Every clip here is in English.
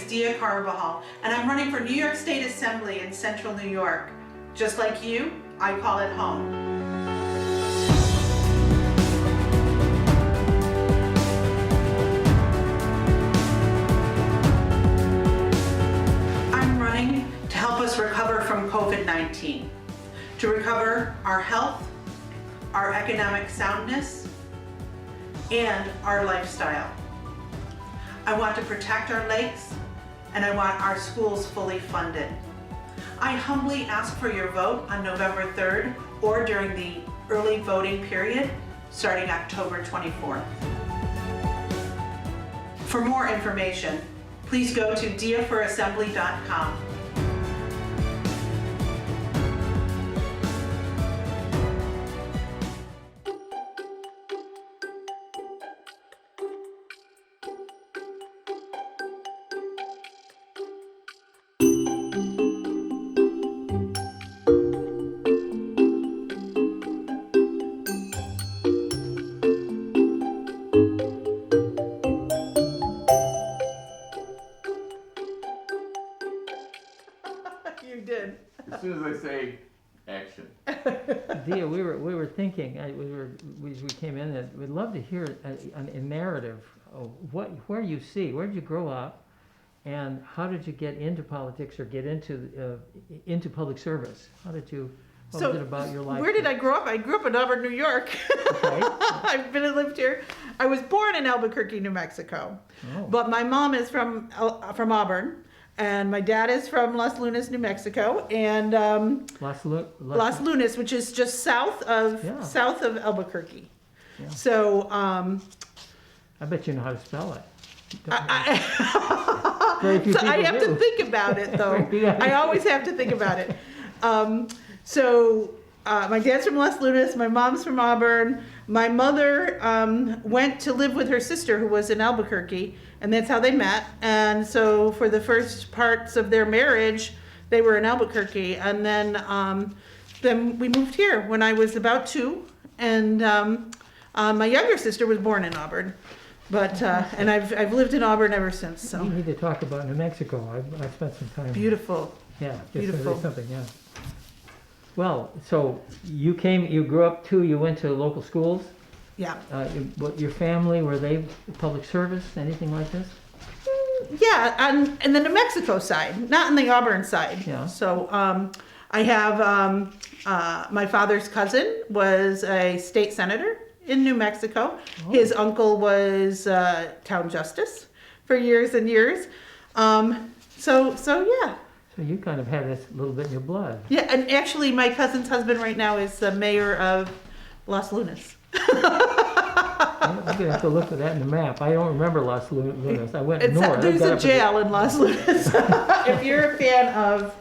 Dia Carabajal, and I'm running for New York State Assembly in Central New York. Just like you, I call it home. I'm running to help us recover from COVID-19, to recover our health, our economic soundness, and our lifestyle. I want to protect our lakes, and I want our schools fully funded. I humbly ask for your vote on November 3rd or during the early voting period starting October 24th. For more information, please go to diafораssembly.com. You did. As soon as I say action. Dia, we were thinking, we came in and we'd love to hear a narrative of where you see, where did you grow up, and how did you get into politics or get into public service? What was it about your life? Where did I grow up? I grew up in Auburn, New York. Okay. I've been and lived here. I was born in Albuquerque, New Mexico, but my mom is from Auburn. And my dad is from Las Lunas, New Mexico, and Las Lunas, which is just south of Albuquerque. Yeah. So I bet you know how to spell it. I have to think about it, though. I always have to think about it. My dad's from Las Lunas. My mom's from Auburn. My mother went to live with her sister, who was in Albuquerque, and that's how they met. And so for the first parts of their marriage, they were in Albuquerque. And then we moved here when I was about 2. And my younger sister was born in Auburn. But and I've lived in Auburn ever since. So we need to talk about New Mexico. I've spent some time. Beautiful. Yeah, beautiful. Something. Yeah. Well, so you grew up too. You went to local schools. Yeah. Your family, were they public service, anything like this? Yeah, and the New Mexico side, not on the Auburn side. Yeah. So I have my father's cousin was a state senator in New Mexico. Oh. His uncle was town justice for years and years. So yeah. So you kind of had this a little bit in your blood. Yeah, and actually my cousin's husband right now is the mayor of Las Lunas. I'm going to have to look for that in the map. I don't remember Las Lunas. I went north. There's a jail in Las Lunas. If you're a fan of,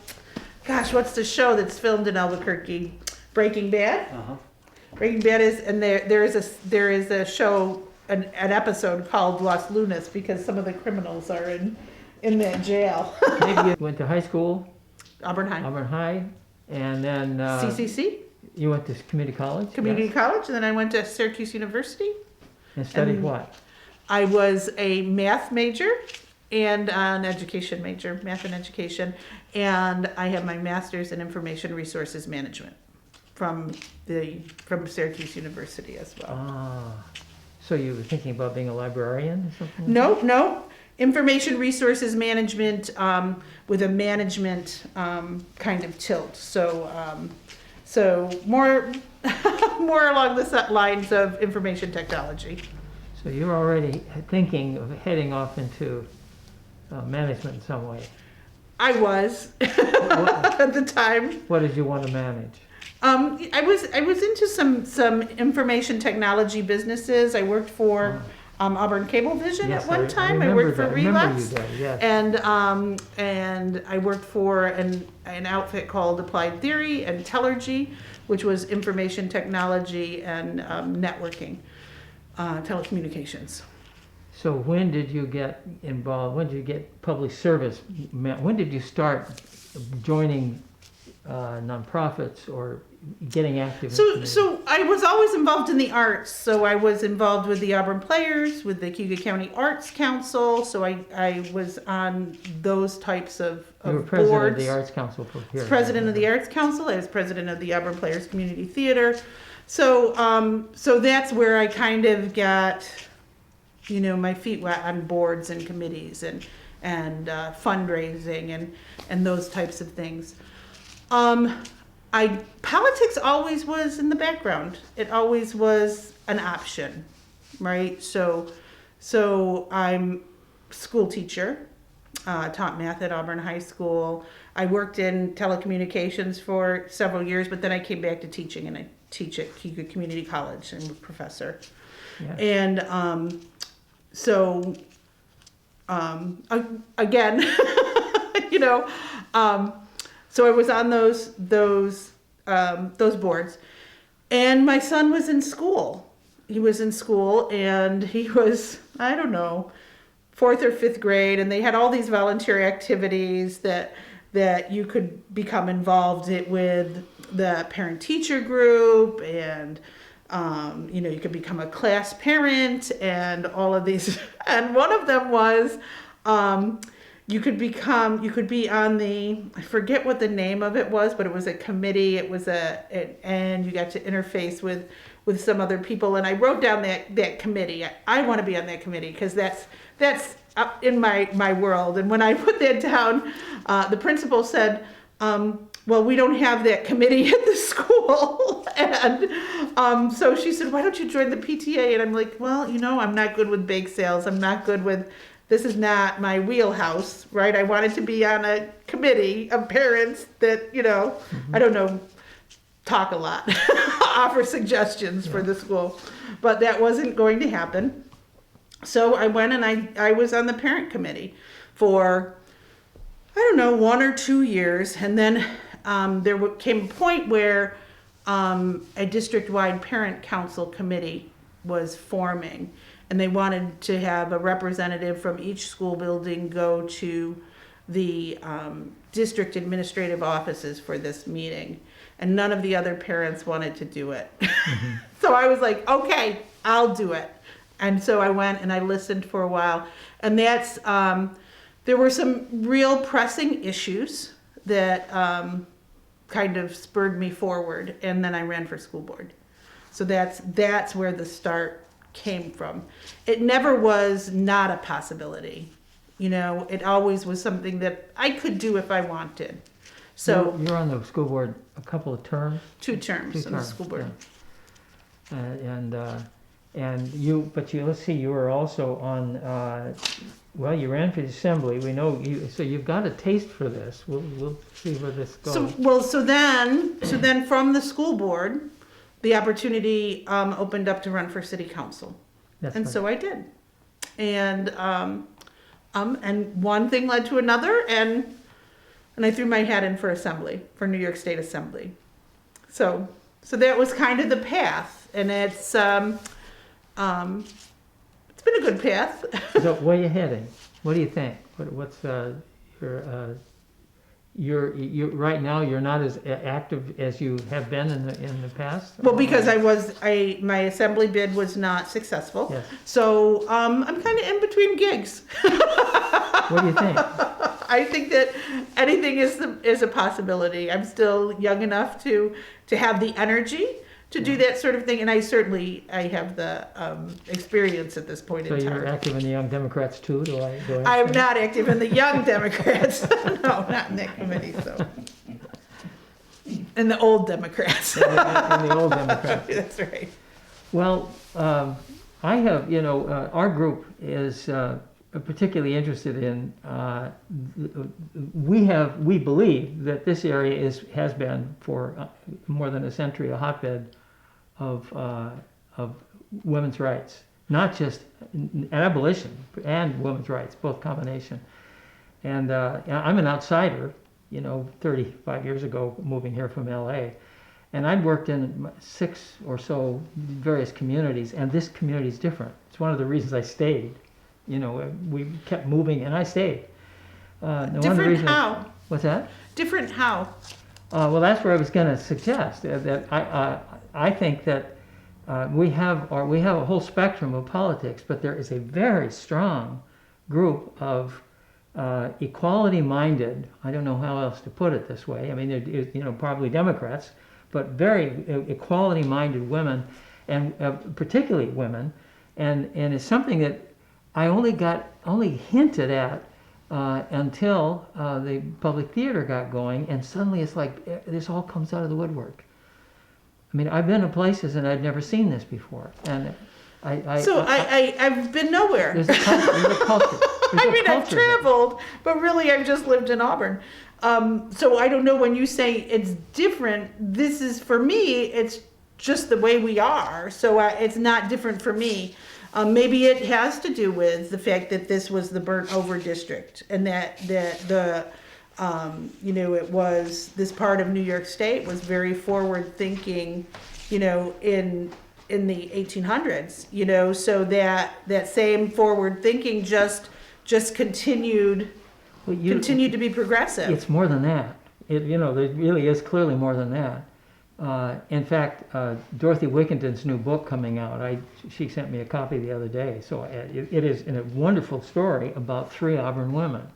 what's the show that's filmed in Albuquerque? Breaking Bad? Uh-huh. Breaking Bad is, and there is a show, an episode called Las Lunas because some of the criminals are in that jail. Maybe you went to high school? Auburn High. And then... CCC? You went to community college? Community college, and then I went to Syracuse University. And studied what? I was a math major and an education major, math and education, and I have my master's in information resources management from Syracuse University as well. Ah, so you were thinking about being a librarian or something? No. Information resources management with a management kind of tilt. So more along the lines of information technology. So you're already thinking of heading off into management in some way. I was at the time. What did you want to manage? I was into some information technology businesses. I worked for Auburn Cablevision at one time. I worked for Relapse, yes. and I worked for an outfit called Applied Theory and Tellergy, which was information technology and networking, telecommunications. So when did you get involved? When did you get public service? When did you start joining nonprofits or getting active in So, community? so I was always involved in the arts. So I was involved with the Auburn Players, with the Cuyahoga County Arts Council. So I was on those types of You were president boards. of the Arts Council for here. President of the Arts Council. I was president of the Auburn Players Community Theater. So, so that's where I kind of got, you know, my feet wet on boards and committees and fundraising and those types of things. Politics always was in the background. It always was an option, right? So I'm school teacher, taught math at Auburn High School. I worked in telecommunications for several years, but then I came back to teaching, and I teach at Cuyahoga Community College. I'm a professor. Yeah. And again, you know, so I was on those boards, and my son was in school. He was in school, and he was, I don't know, 4th or 5th grade, and they had all these volunteer activities that you could become involved with the parent-teacher group, and you know, you could become a class parent and all of these. And one of them was you could be on the, I forget what the name of it was, but it was a committee. It was and you got to interface with some other people. And I wrote down that committee. I want to be on that committee because that's up in my world. And when I put that down, the principal said, well, we don't have that committee at the school. And so she said, why don't you join the PTA? And I'm like, well, you know, I'm not good with bake sales. I'm not good with, this is not my wheelhouse, right? I wanted to be on a committee of parents that, you know, I don't know, talk a lot, offer suggestions for the school. But that wasn't going to happen. So I went and I was on the parent committee for, I don't know, 1 or 2 years. And then there came a point where a district-wide parent council committee was forming, and they wanted to have a representative from each school building go to the district administrative offices for this meeting, and none of the other parents wanted to do it. Mm-hmm. So I was like, okay, I'll do it. And so I went and I listened for a while, and that's there were some real pressing issues that kind of spurred me forward, and then I ran for school board. So that's where the start came from. It never was not a possibility. You know, it always was something that I could do if I wanted. So you're on the school board a couple of terms? 2 terms on the school board. Yeah. And you, but you, let's see, you were also on, well, you ran for the assembly. We know you, so you've got a taste for this. We'll see where this goes. So then from the school board, the opportunity opened up to run for city council. That's And right. so I did. And one thing led to another, and I threw my hat in for assembly, for New York State Assembly. So that was kind of the path, and it's been a good path. So where are you heading? What do you think? What's you're right now you're not as active as you have been in the past? Well, because my assembly bid was not successful. Yes. So I'm kind of in between gigs. What do you think? I think that anything is a possibility. I'm still young enough to have the energy to do that sort of thing, and I have the experience at this point So in time. you're active in the Young Democrats too? Do I I'm not active in the Young Democrats. No, not in that committee. So, in the old Democrats. in the old Democrats. That's right. Well, I have, our group is particularly interested in, we believe that this area has been for more than a century a hotbed of women's rights, not just abolition and women's rights, both combination. And I'm an outsider, 35 years ago, moving here from LA. And I'd worked in 6 or so various communities, and this community is different. It's one of the reasons I stayed. We kept moving, and I stayed. Different how? What's that? Different how? Well, that's what I was going to suggest. That I think that we have a whole spectrum of politics, but there is a very strong group of equality-minded. I don't know how else to put it this way. I mean, probably Democrats, but very equality-minded women, and particularly women, and it's something that I only hinted at until the public theater got going, and suddenly it's like this all comes out of the woodwork. I mean, I've been to places and I'd never seen this before, and I've been nowhere. There's a culture. I mean, I've traveled, but really I've just lived in Auburn. So I don't know, when you say it's different, this is, for me, it's just the way we are. So it's not different for me. Maybe it has to do with the fact that this was the burnt over district, and that it was, this part of New York State was very forward thinking, in the 1800s, so that same forward thinking just continued to be progressive. It's more than that. There really is clearly more than that. In fact, Dorothy Wickington's new book coming out, she sent me a copy the other day. So it is a wonderful story about 3 Auburn women.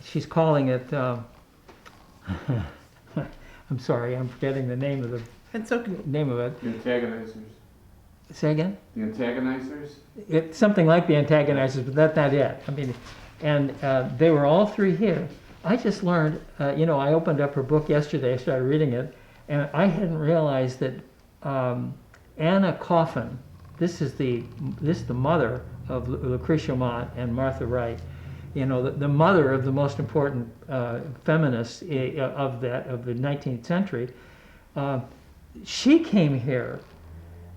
She's calling it, I'm sorry, I'm forgetting the name of it. The Antagonizers. Say again? The Antagonizers? It's something like the Antagonizers, but that's not it. I mean, and they were all 3 here. I just learned, I opened up her book yesterday, I started reading it, and I hadn't realized that Anna Coffin, this is the mother of Lucretia Mott and Martha Wright, the mother of the most important feminists of the 19th century. She came here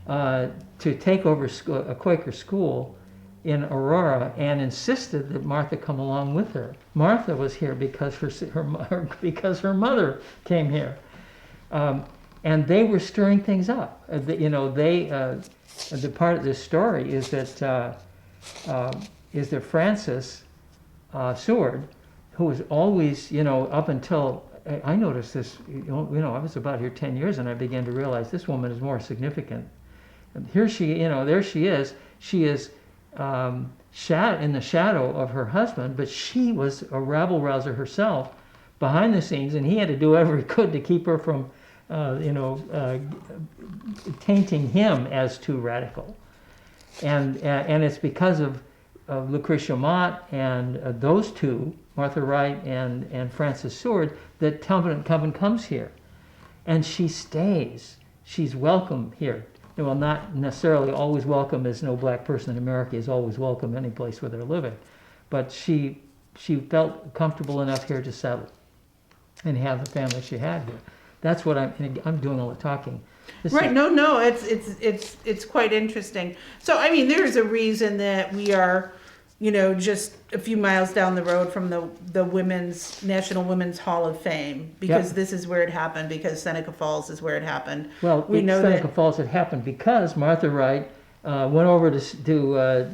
to take over a Quaker school in Aurora and insisted that Martha come along with her. Martha was here because her mother came here, and they were stirring things up. The part of this story is that Frances Seward, who was always, up until I noticed this, I was about here 10 years, and I began to realize this woman is more significant. And here there she is. She is in the shadow of her husband, but she was a rabble-rouser herself behind the scenes, and he had to do whatever he could to keep her from, tainting him as too radical. And it's because of Lucretia Mott and those 2, Martha Wright and Frances Seward, that Tubman comes here. And she stays. She's welcome here. Well, not necessarily always welcome, as no black person in America is always welcome any place where they're living. But she felt comfortable enough here to settle and have the family she had here. That's what I'm doing all the talking. Right, no, it's quite interesting. So, I mean, there's a reason that we are, just a few miles down the road from the National Women's Hall of Fame, because This is where it happened, because Seneca Falls is where it happened. Well, Seneca Falls had happened because Martha Wright went over to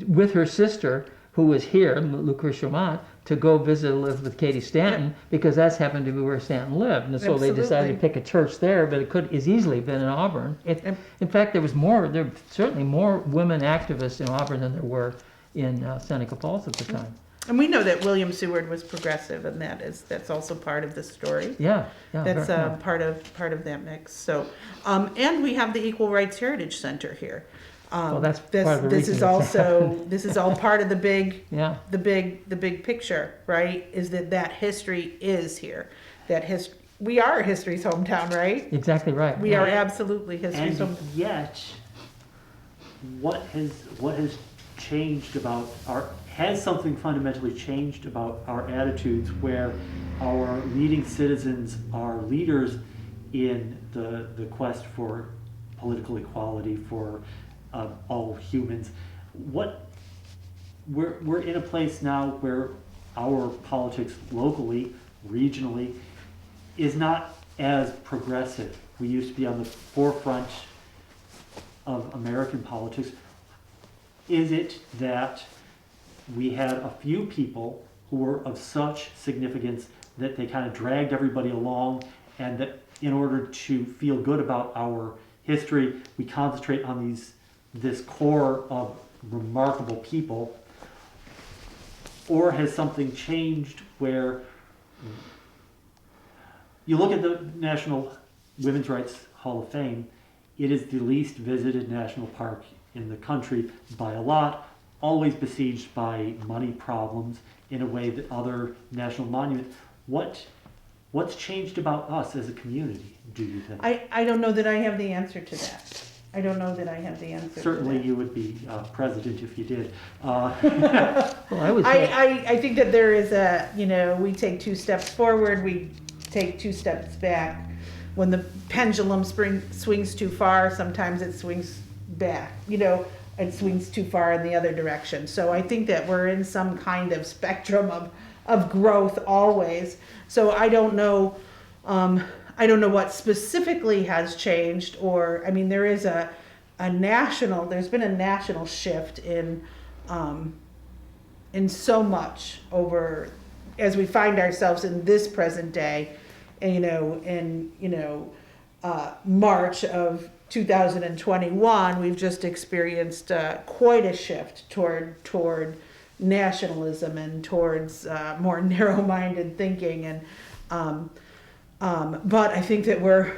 with her sister, who was here, Lucretia Mott, to go visit Elizabeth Cady Stanton, because that's happened to be where Stanton lived. And so they decided to pick a church there, but it could as easily have been in Auburn. In fact, there were certainly more women activists in Auburn than there were in Seneca Falls at the time. And we know that William Seward was progressive, and that's also part of the story. Yeah. That's part of that mix. So, and we have the Equal Rights Heritage Center here. Well, that's part of the this reason is also this is all part of the big the big picture, right? Is that history is here. We are history's hometown, right? Exactly right. We are absolutely history's hometown. Yet, what has changed about has something fundamentally changed about our attitudes, where our leading citizens are leaders in the quest for political equality for all humans? We're in a place now where our politics locally, regionally, is not as progressive. We used to be on the forefront of American politics. Is it that we had a few people who were of such significance that they kind of dragged everybody along, and that in order to feel good about our history, we concentrate on this core of remarkable people? Or has something changed where you look at the National Women's Rights Hall of Fame, it is the least visited national park in the country by a lot, always besieged by money problems in a way that other national monuments. What's changed about us as a community, do you think? I don't know that I have the answer to that. I don't know that I have the answer Certainly to you would be president if you did. Well, I would say, I think that there is we take 2 steps forward, we take 2 steps back. When the pendulum swings too far, sometimes it swings back, it swings too far in the other direction. So I think that we're in some kind of spectrum of growth always. So I don't know what specifically has changed, or, there is there's been a national shift in so much over, as we find ourselves in this present day, in March of 2021, we've just experienced quite a shift toward nationalism and towards more narrow-minded thinking, and but I think that we're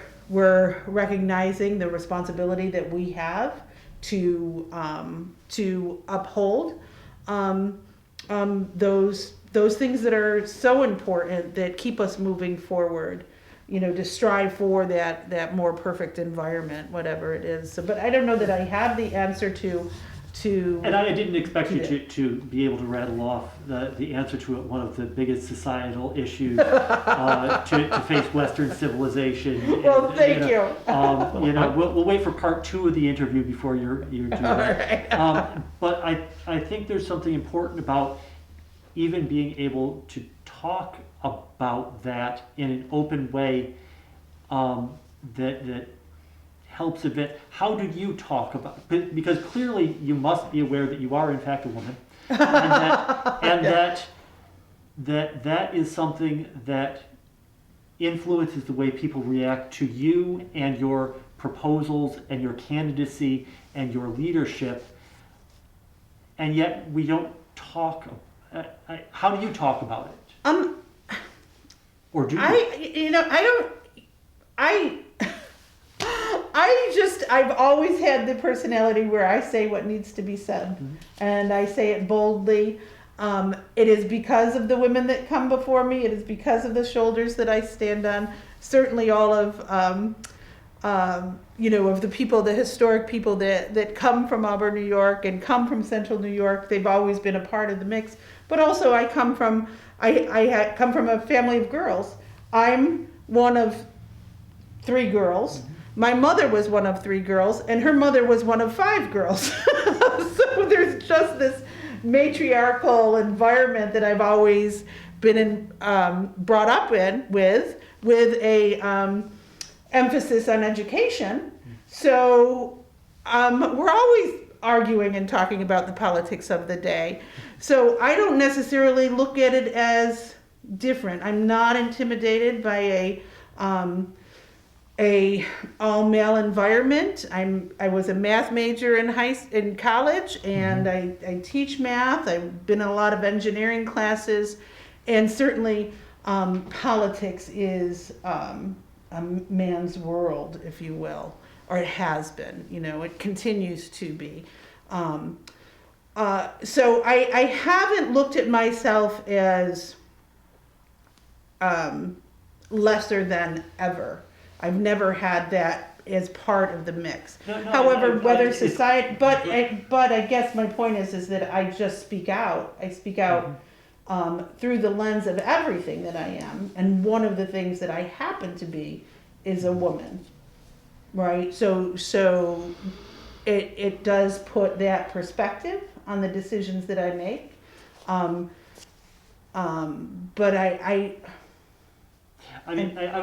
recognizing the responsibility that we have to uphold those things that are so important, that keep us moving forward, to strive for that more perfect environment, whatever it is. So, but I don't know that I have the answer to. And I didn't expect you to be able to rattle off the answer to one of the biggest societal issues to face Western civilization. Well, thank you. We'll wait for part 2 of the interview before you do that. Right. But I think there's something important about even being able to talk about that in an open way that helps a bit. How do you talk about it? Because clearly you must be aware that you are in fact a woman, and that is something that influences the way people react to you and your proposals and your candidacy and your leadership, and yet we don't talk. How do you talk about it? Or do you? I've always had the personality where I say what needs to be said, and I say it boldly. It is because of the women that come before me. It is because of the shoulders that I stand on. Certainly all of, of the people, the historic people that come from Auburn, New York, and come from Central New York. They've always been a part of the mix. But also I come from a family of girls. I'm one of 3 girls. My mother was one of 3 girls, and her mother was one of 5 girls. So there's just this matriarchal environment that I've always been brought up in with a emphasis on education. So we're always arguing and talking about the politics of the day. So I don't necessarily look at it as different. I'm not intimidated by a all-male environment. I was a math major in college, and I teach math. I've been in a lot of engineering classes, and certainly politics is a man's world, if you will, or it has been. It continues to be. So I haven't looked at myself as lesser than ever. I've never had that as part of the mix. However, whether society, but I guess my point is that I just speak out. I speak out through the lens of everything that I am, and one of the things that I happen to be is a woman, right? So it does put that perspective on the decisions that I make. But I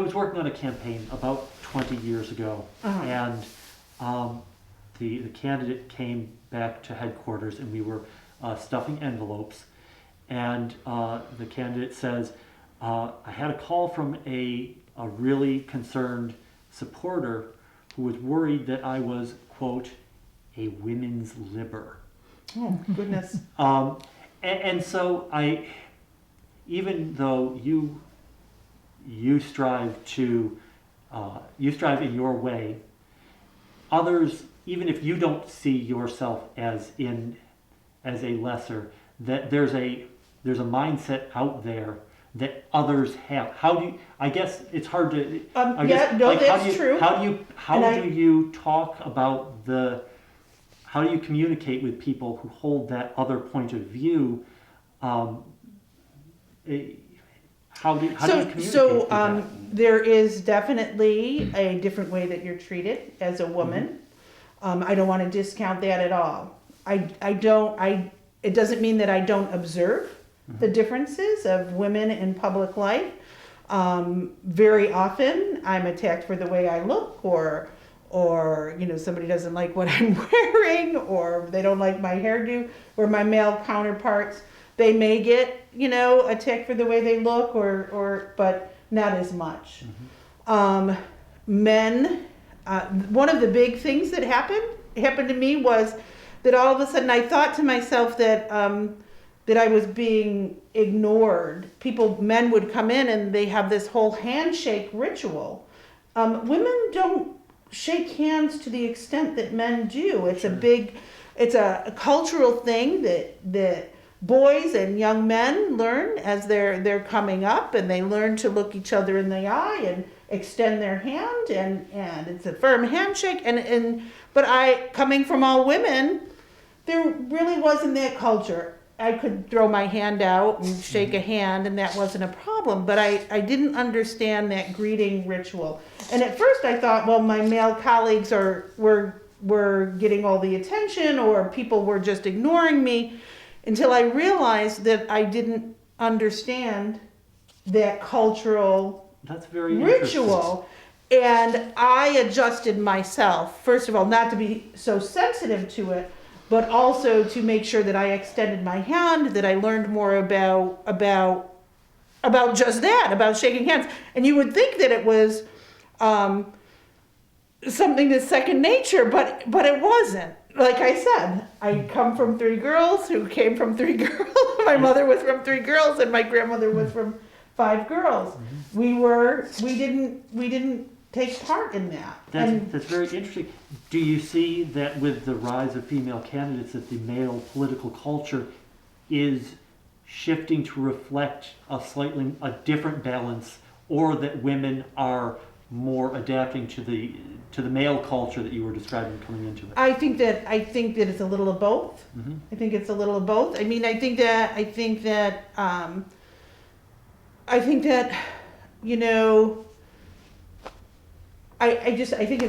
was working on a campaign about 20 years ago, and the candidate came back to headquarters, and we were stuffing envelopes, and the candidate says, I had a call from a really concerned supporter who was worried that I was, quote, a women's libber. Oh, goodness. And so even though you strive in your way, others, even if you don't see yourself as a lesser, that there's a mindset out there that others have. How do you, I guess it's hard to, I guess, that's true. How do you talk about how do you communicate with people who hold that other point of view? How do you communicate with that? There is definitely a different way that you're treated as a woman. I don't want to discount that at all. It doesn't mean that I don't observe the differences of women in public life. Very often I'm attacked for the way I look, or somebody doesn't like what I'm wearing, or they don't like my hairdo, or my male counterparts. They may get, attacked for the way they look, but not as much. Men, one of the big things that happened to me was that all of a sudden I thought to myself that I was being ignored. Men would come in and they have this whole handshake ritual. Women don't shake hands to the extent that men do. It's a cultural thing that boys and young men learn as they're coming up, and they learn to look each other in the eye and extend their hand, and it's a firm handshake. But coming from all women, there really wasn't that culture. I could throw my hand out and shake a hand, and that wasn't a problem. But I didn't understand that greeting ritual. And at first I thought, well, my male colleagues were getting all the attention, or people were just ignoring me, until I realized that I didn't understand that cultural ritual. And I adjusted myself, first of all, not to be so sensitive to it, but also to make sure that I extended my hand, that I learned more about just that, about shaking hands. And you would think that it was something that's second nature, but it wasn't. Like I said, I come from 3 girls who came from 3 girls. My mother was from 3 girls, and my grandmother was from 5 girls. We didn't take part in that. That's very interesting. Do you see that with the rise of female candidates, that the male political culture is shifting to reflect a different balance, or that women are more adapting to the male culture that you were describing coming into it? I think that it's a little of both. I think it's a little of both. I mean, I think that I think it's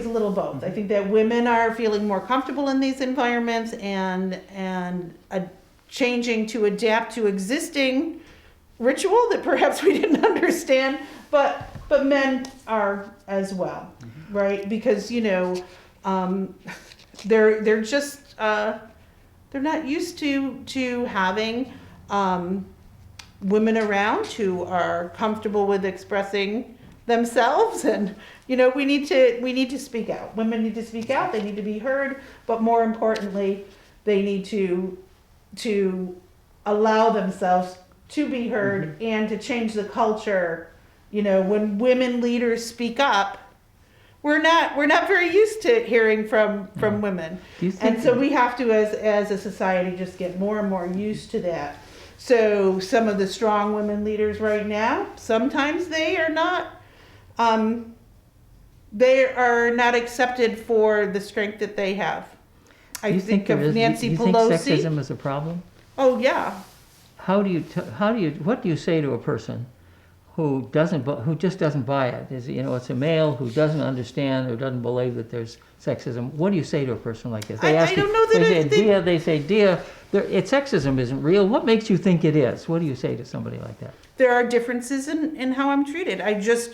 a little both. I think that women are feeling more comfortable in these environments and changing to adapt to existing ritual that perhaps we didn't understand, but men are as well, right? Because they're just they're not used to having women around who are comfortable with expressing themselves, and we need to speak out. Women need to speak out. They need to be heard, but more importantly, they need to allow themselves to be heard and to change the culture. When women leaders speak up, we're not very used to hearing from women, and so we have to, as a society, just get more and more used to that. So some of the strong women leaders right now, sometimes they are not accepted for the strength that they have. I think of Nancy Pelosi. Do you think sexism is a problem? Oh yeah. What do you say to a person who just doesn't buy it? It's a male who doesn't understand or doesn't believe that there's sexism. What do you say to a person like this? I don't know that they say, Dia, sexism isn't real. What makes you think it is? What do you say to somebody like that? There are differences in how I'm treated.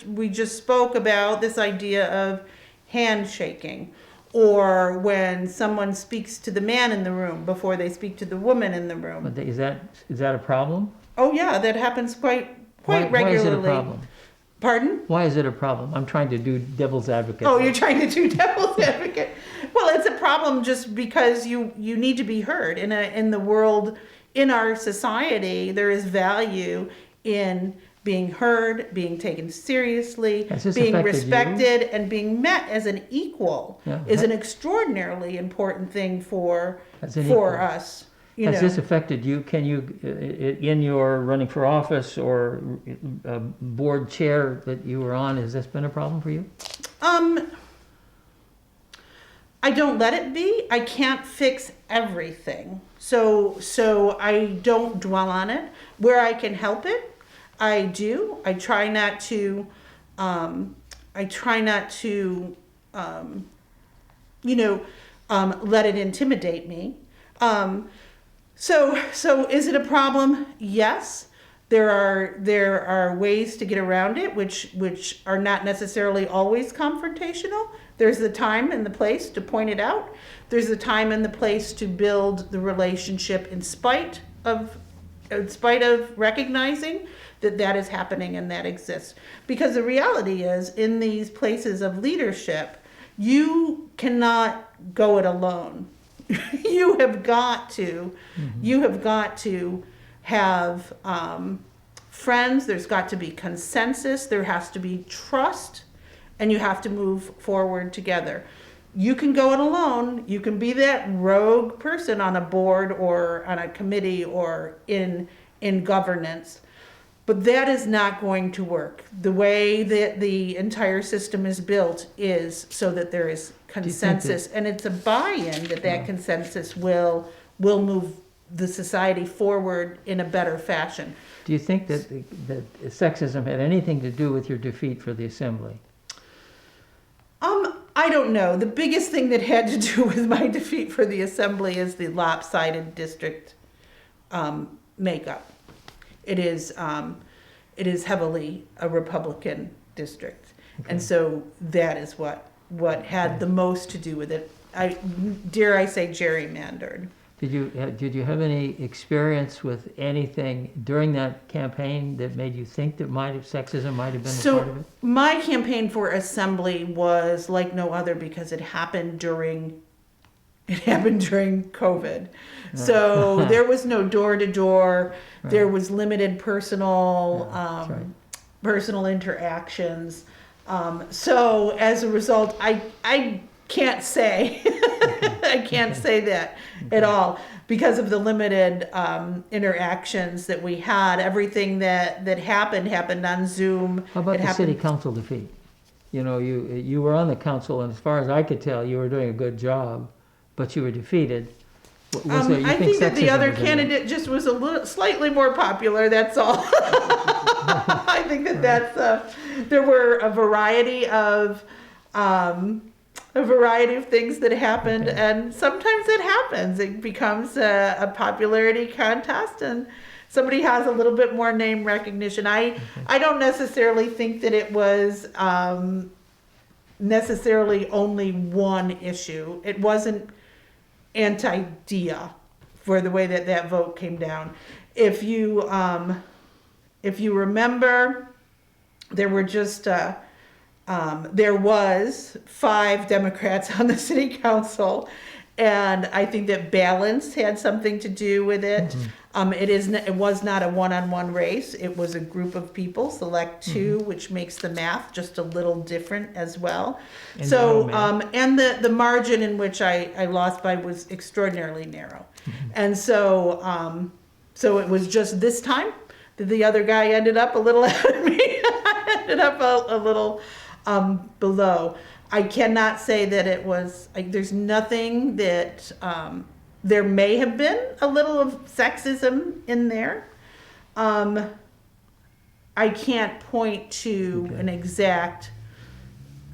We just spoke about this idea of handshaking, or when someone speaks to the man in the room before they speak to the woman in the room. But is that a problem? Oh yeah, that happens quite quite Why is it a regularly. problem? Pardon? Why is it a problem? I'm trying to do devil's advocate. Oh, you're trying to do devil's advocate. Well, it's a problem just because you need to be heard. In the world, in our society, there is value in being heard, being taken seriously, Has this being affected you? respected, and being met as an equal Yeah. is an extraordinarily important thing for As an equal. us. Has this affected you? Can you, in your running for office or board chair that you were on, has this been a problem for you? I don't let it be. I can't fix everything. So I don't dwell on it. Where I can help it, I do. I try not to let it intimidate me. So is it a problem? Yes. There are ways to get around it, which are not necessarily always confrontational. There's the time and the place to point it out. There's the time and the place to build the relationship in spite of recognizing that is happening and that exists. Because the reality is, in these places of leadership, you cannot go it alone. You have got to have friends. There's got to be consensus. There has to be trust, and you have to move forward together. You can go it alone. You can be that rogue person on a board or on a committee or in governance, but that is not going to work. The way that the entire system is built is so that there is consensus, and it's a buy-in that consensus will move the society forward in a better fashion. Do you think that sexism had anything to do with your defeat for the assembly? I don't know. The biggest thing that had to do with my defeat for the assembly is the lopsided district makeup. It is heavily a Republican district, and so that is what had the most to do with it. Dare I say, gerrymandered. Did you have any experience with anything during that campaign that made you think that sexism might have been a part of it? My campaign for assembly was like no other because it happened during COVID. So there was no door to door. There was limited personal interactions. So as a result, I can't say I can't say that at all because of the limited interactions that we had. Everything that happened on Zoom. How about the city council defeat? You know, you were on the council, and as far as I could tell, you were doing a good job, but you were defeated. I think that the other candidate just was a little slightly more popular. That's all. I think that's there were a variety of things that happened, and sometimes it happens. It becomes a popularity contest, and somebody has a little bit more name recognition. I don't necessarily think that it was necessarily only one issue. It wasn't anti-Dia for the way that vote came down. If you remember, there were just there was 5 Democrats on the city council, and I think that balance had something to do with it. It was not a one-on-one race. It was a group of people, select 2, which makes the math just a little different as well. And so, and the margin in which I lost by was extraordinarily narrow. And so, so it was just this time that the other guy ended up a little ahead of me. I ended up a little below. I cannot say that it was, there's nothing that, there may have been a little of sexism in there. I can't point to an exact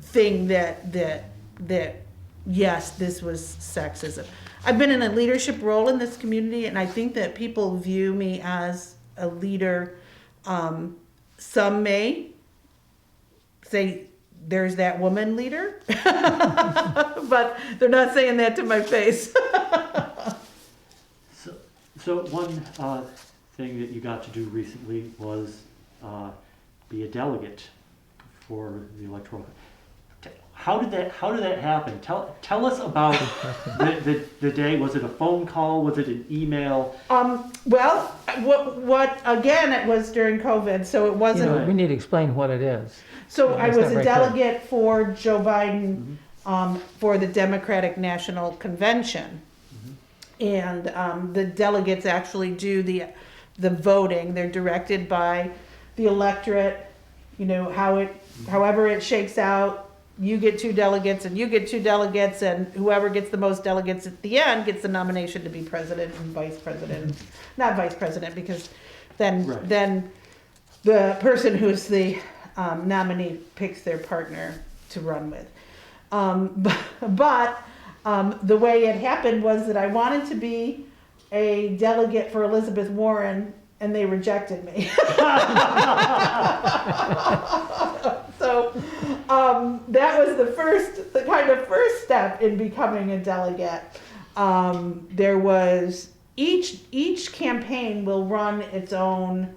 thing that yes, this was sexism. I've been in a leadership role in this community, and I think that people view me as a leader. Some may say, there's that woman leader, but they're not saying that to my face. So one thing that you got to do recently was be a delegate for the electoral. How did that happen? Tell us about the day. Was it a phone call? Was it an email? Well, what again? It was during COVID, so it You wasn't. know, we need to explain what it is. So I That's was not a very clear. delegate for Joe Biden for the Democratic National Convention, and the delegates actually do the voting. They're directed by the electorate. You know however it shakes out. You get 2 delegates, and you get 2 delegates, and whoever gets the most delegates at the end gets the nomination to be president and vice president. Not vice president, because then Right. then the person who's the nominee picks their partner to run with. But the way it happened was that I wanted to be a delegate for Elizabeth Warren, and they rejected me. So that was the kind of first step in becoming a delegate. There was each campaign will run its own,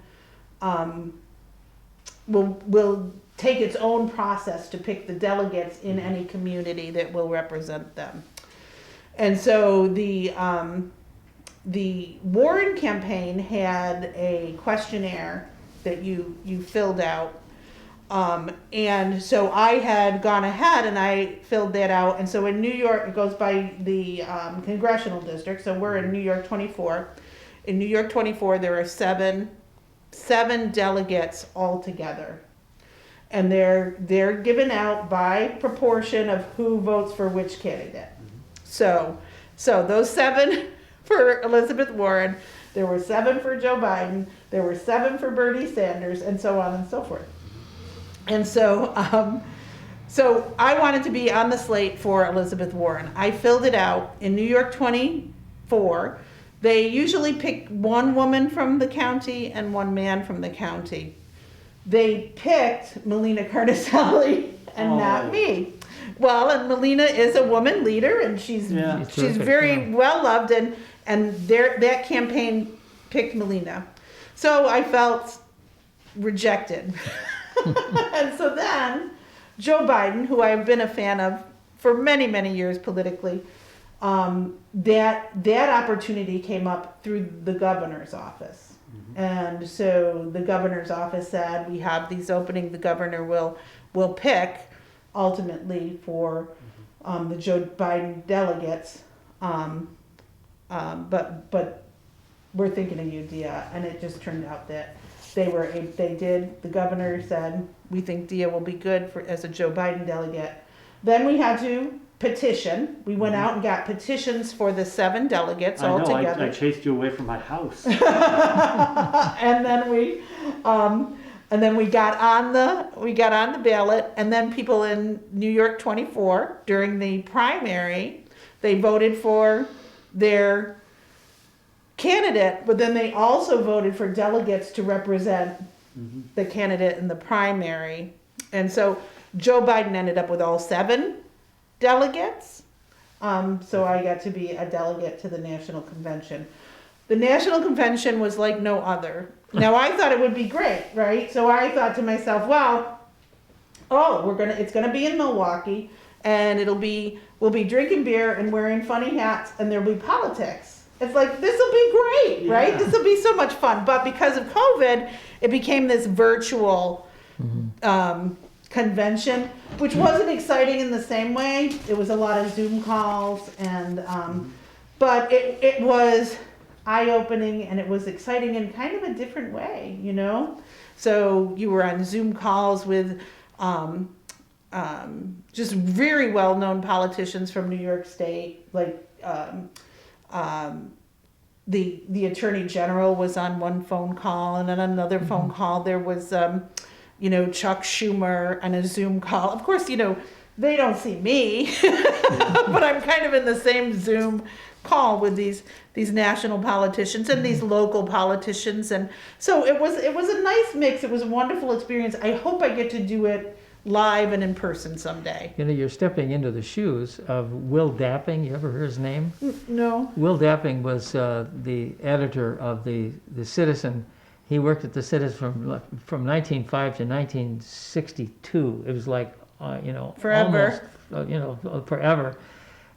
will take its own process to pick the delegates in any community that will represent them. And so the Warren campaign had a questionnaire that you filled out. And so I had gone ahead and I filled that out. And so in New York, it goes by the congressional district. So we're in New York 24. In New York 24, there are seven delegates altogether. And they're given out by proportion of who votes for which candidate. So those 7 for Elizabeth Warren, there were 7 for Joe Biden, there were 7 for Bernie Sanders, and so on and so forth. And so I wanted to be on the slate for Elizabeth Warren. I filled it out in New York 24. They usually pick 1 woman from the county and 1 man from the county. They picked Melina Carnicelli and not me. Well, and Melina is a woman leader, and she's terrific, very well loved, and that campaign picked Melina. So I felt rejected. And so then Joe Biden, who I've been a fan of for many, many years politically, that opportunity came up through the governor's office. And so the governor's office said, we have these openings, the governor will pick ultimately for the Joe Biden delegates. But we're thinking of you, Dia. And it just turned out that the governor said, we think Dia will be good as a Joe Biden delegate. Then we had to petition. We went out and got petitions for the 7 delegates all together. I chased you away from my house. And then we got on the ballot, and then people in New York 24 during the primary, they voted for their candidate, but then they also voted for delegates to represent the candidate in the primary. And so Joe Biden ended up with all 7 delegates. So I got to be a delegate to the National Convention. The National Convention was like no other. Now I thought it would be great, right? So I thought to myself, well, it's gonna be in Milwaukee, and we'll be drinking beer and wearing funny hats, and there'll be politics. It's like, this will be great, right? Yeah. This will be so much fun. But because of COVID, it became this virtual convention, which wasn't exciting in the same way. It was a lot of Zoom calls, and but it was eye-opening, and it was exciting in kind of a different way, you know? So you were on Zoom calls with just very well-known politicians from New York State, like the Attorney General was on one phone call, and then another phone call there was Chuck Schumer on a Zoom call. Of course, they don't see me, but I'm kind of in the same Zoom call with these national politicians and these local politicians, and so it was a nice mix. It was a wonderful experience. I hope I get to do it live and in person someday. You're stepping into the shoes of Will Dapping. You ever heard his name? No. Will Dapping was the editor of the Citizen, He worked at the Citizen from 1905 to 1962. It was like, Forever. almost, forever.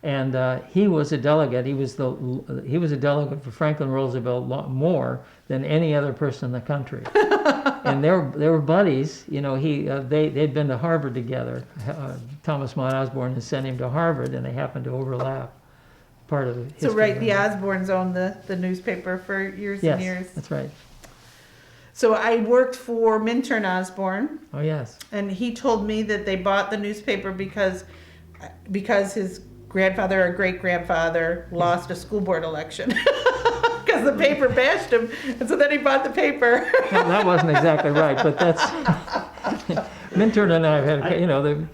And he was a delegate. He was a delegate for Franklin Roosevelt more than any other person in the country. And they were buddies. They'd been to Harvard together. Thomas Mott Osborne had sent him to Harvard, and they happened to overlap part of the history. So right, the Osbornes owned the newspaper for years and years. Yes, that's right. So I worked for Minturn Osborne, Oh, yes. and he told me that they bought the newspaper because his grandfather or great grandfather lost a school board election. Because the paper bashed him, and so then he bought the paper. Well, that wasn't exactly right, but that's Minturn and I have had,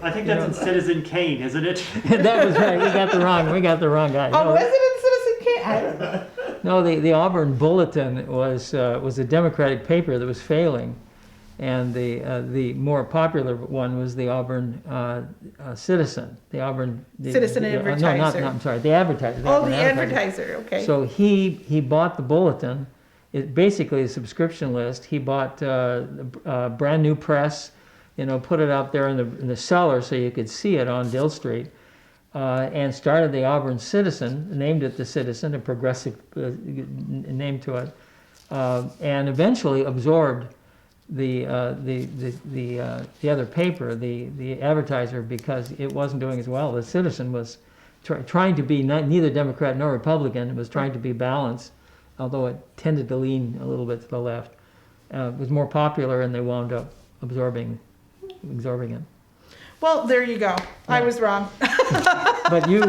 I think that's in Citizen Kane, isn't it? that was right. We got the wrong guy. Oh, No, was it in Citizen Kane? I don't know. No, the Auburn Bulletin was a Democratic paper that was failing, and the more popular one was the Auburn Citizen, the Auburn Citizen Advertiser. I'm sorry, the Advertiser. Oh, the Advertiser, okay. So he bought the Bulletin. It basically a subscription list. He bought a brand new press, put it out there in the cellar so you could see it on Dill Street. And started the Auburn Citizen, named it the Citizen, a progressive name to it, and eventually absorbed the other paper, the Advertiser, because it wasn't doing as well. The Citizen was trying to be neither Democrat nor Republican. It was trying to be balanced, although it tended to lean a little bit to the left. It was more popular, and they wound up absorbing it. Well, there you go. I was wrong. But you're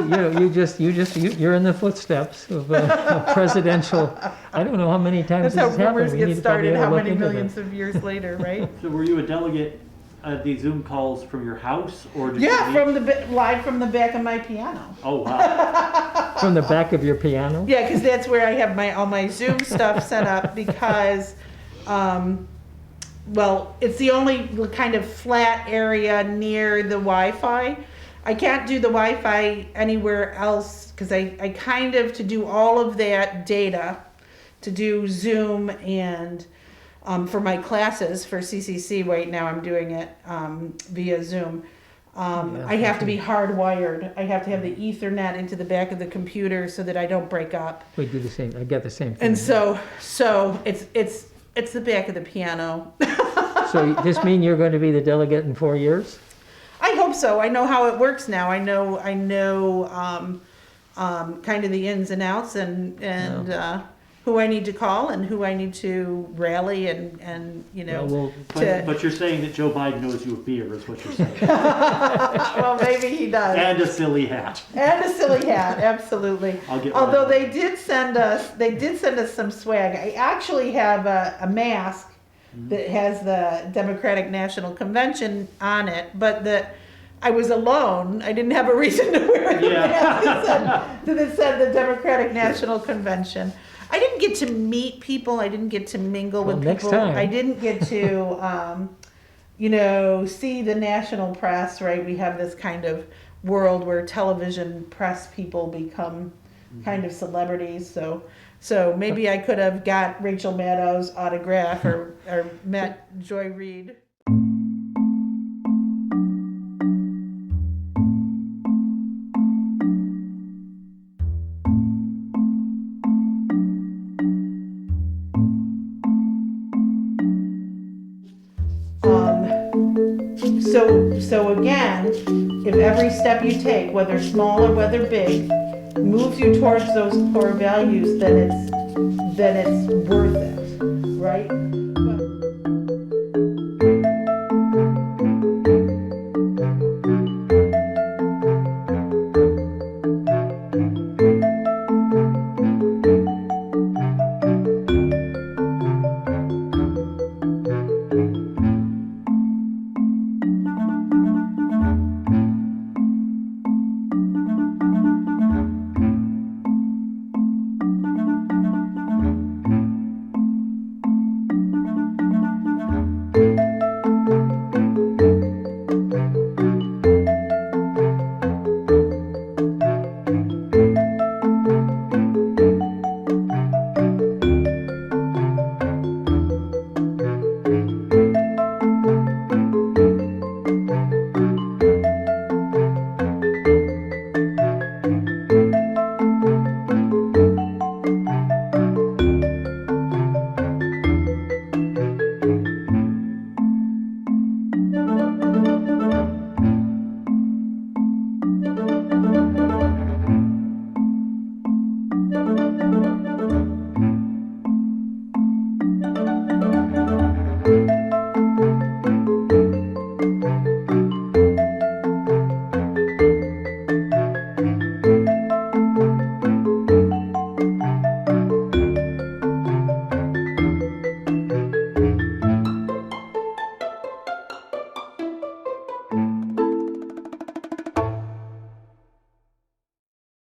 in the footsteps of a presidential. I don't know how many times That's how this has happened. rumors We get need to probably started, how look many into millions this. of years later, right? So were you a delegate at these Zoom calls from your house, or did Yeah, you meet? live from the back of my piano. Oh, wow. From the back of your piano. Yeah, because that's where I have all my Zoom stuff set up because, it's the only kind of flat area near the Wi-Fi. I can't do the Wi-Fi anywhere else because I kind of, to do all of that data, to do Zoom and for my classes for CCC right now, I'm doing it via Zoom. I have to be hardwired. I have to have the Ethernet into the back of the computer so that I don't break up. We do the same. I get the same thing. And so it's the back of the piano. So does this mean you're going to be the delegate in 4 years? I hope so. I know how it works now. I know kind of the ins and outs and who I need to call and who I need to rally and But you're saying that Joe Biden knows you a beer, is what you're saying. well, maybe he does. And a silly hat. And a silly hat, absolutely. Although they did send us some swag. I actually have a mask that has the Democratic National Convention on it, but I was alone. I didn't have a reason to wear the mask that said the Democratic National Convention. I didn't get to meet people. I didn't get to mingle with people. Next time. I didn't get to, see the national press, right? We have this kind of world where television press people become kind of celebrities. So maybe I could have got Rachel Maddow's autograph or met Joy Reid. So again, if every step you take, whether small or whether big, moves you towards those core values, then it's worth it, right?